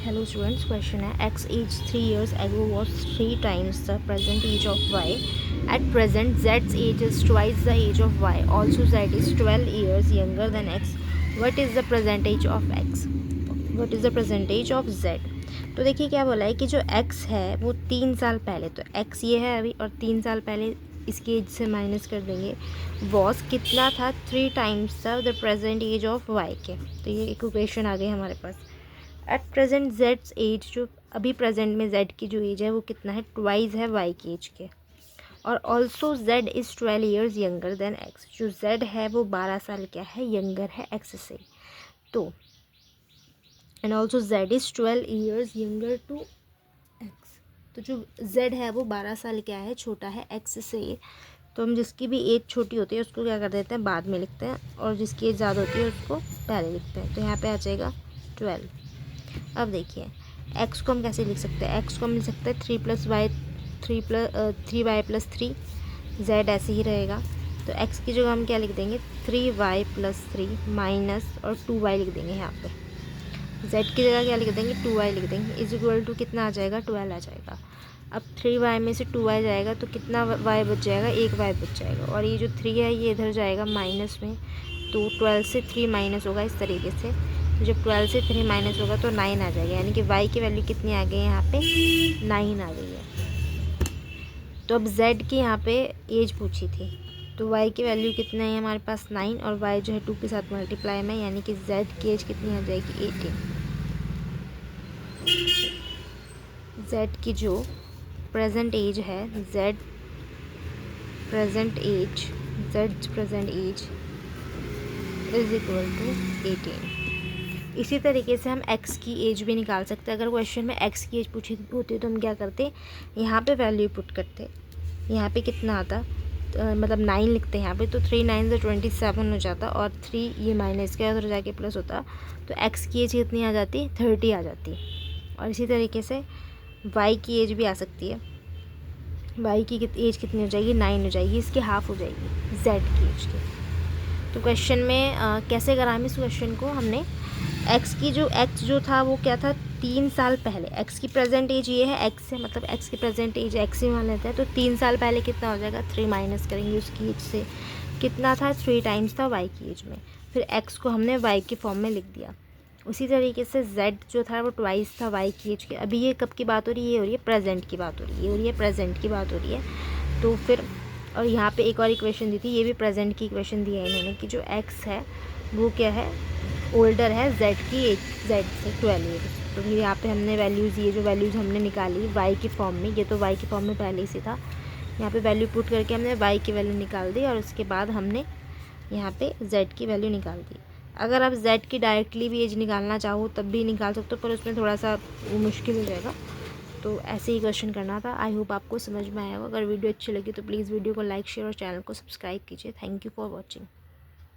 Hello students, question है x age 3 years ago was 3 times the present age of y. At present z's age is twice the age of y. Also z is 12 years younger than x. What is the percentage of x? What is the percentage of z? तो देखिए क्या बोला है कि जो x है वो 3 साल पहले, तो x ये है अभी और 3 साल पहले इसकी एज से माइनस कर देंगे, वॉस कितना था 3 times the present age of y के। तो ये इक्वेशन आ गई हमारे पास। एट प्रेजेंट जेड्स एज, जो अभी प्रेजेंट में जेड की जो एज है वो कितना है, ट्वाइस है वाई की एज के। और also Z is 12 years younger than x, जो जेड है वो 12 साल क्या है, यंगर है एक्स से। तो and also Z is 12 years younger to X, तो जो जेड है वो 12 साल क्या है, छोटा है एक्स से। तो हम जिसकी भी एज छोटी होती है उसको क्या कर देते हैं, बाद में लिखते हैं, और जिसकी एज ज़्यादा होती है उसको पहले लिखते हैं। तो यहाँ पे आ जाएगा 12। अब देखिए x को हम कैसे लिख सकते हैं, x को हम लिख सकते हैं 3 वाई प्लस 3, जेड ऐसे ही रहेगा। तो x की जगह हम क्या लिख देंगे, 3y प्लस 3 माइनस और 2y लिख देंगे यहाँ पे। z की जगह क्या लिख देंगे, 2y लिख देंगे, इज इक्वल टू कितना आ जाएगा, 12 आ जाएगा। अब 3y में से 2y जाएगा तो कितना y बच जाएगा, 1y बच जाएगा, और ये जो 3 है ये इधर जाएगा माइनस में। तो 12 से 3 माइनस होगा इस तरीके से। तो जब 12 से 3 माइनस होगा तो 9 आ जाएगा, यानी कि y की वैल्यू कितनी आ गई है यहाँ पे, 9 आ गई है। तो अब z की यहाँ पे एज पूछी थी, तो y की वैल्यू कितना है हमारे पास, 9, और y जो है 2 के साथ मल्टीप्लाई में, यानी कि z की एज कितनी आ जाएगी, 18। z की जो प्रेजेंट एज है, z present age is equal to 18। इसी तरीके से हम x की एज भी निकाल सकते हैं। अगर क्वेश्चन में x की एज पूछी होती तो हम क्या करते, यहाँ पे वैल्यू पुट करते, यहाँ पे कितना आता, मतलब 9 लिखते हैं यहाँ पे, तो 3 9 27 हो जाता, और 3 ये माइनस के उधर जाके प्लस होता, तो x की एज कितनी आ जाती, 30 आ जाती। और इसी तरीके से y की एज भी आ सकती है, y की एज कितनी हो जाएगी, 9 हो जाएगी, इसकी हाफ हो जाएगी z की एज की। तो क्वेश्चन में कैसे करा हम इस क्वेश्चन को, हमने x की जो x जो था वो क्या था, 3 साल पहले, x की प्रेजेंट एज ये है, x से मतलब x की प्रेजेंट एज x ही मान लेते हैं, तो 3 साल पहले कितना हो जाएगा, 3 माइनस करेंगे उसकी एज से, कितना था, 3 टाइम्स था y की एज में। फिर x को हमने y के फॉर्म में लिख दिया। उसी तरीके से z जो था वो ट्वाइस था y की एज के। अभी ये कब की बात हो रही है, ये हो रही है प्रेजेंट की बात हो रही है, ये हो रही है प्रेजेंट की बात हो रही है। तो फिर और यहाँ पे एक और इक्वेशन दी थी, ये भी प्रेजेंट की इक्वेशन दी है इन्होंने, कि जो x है वो क्या है, ओल्डर है z की एज, z से 12 ईयर्स। तो फिर यहाँ पे हमने वैल्यूज़, ये जो वैल्यूज़ हमने निकाली y के फॉर्म में, ये तो y के फॉर्म में पहले ही से था, यहाँ पे वैल्यू पुट करके हमने y की वैल्यू निकाल दी, और उसके बाद हमने यहाँ पे z की वैल्यू निकाल दी। अगर आप z की डायरेक्टली भी एज निकालना चाहो तब भी निकाल सकते हो, पर उसमें थोड़ा सा मुश्किल हो जाएगा। तो ऐसे ही क्वेश्चन करना था। आई होप आपको समझ में आया होगा। अगर वीडियो अच्छी लगी तो प्लीज़ वीडियो को लाइक शेयर और चैनल को सब्सक्राइब कीजिए। Thank you for watching.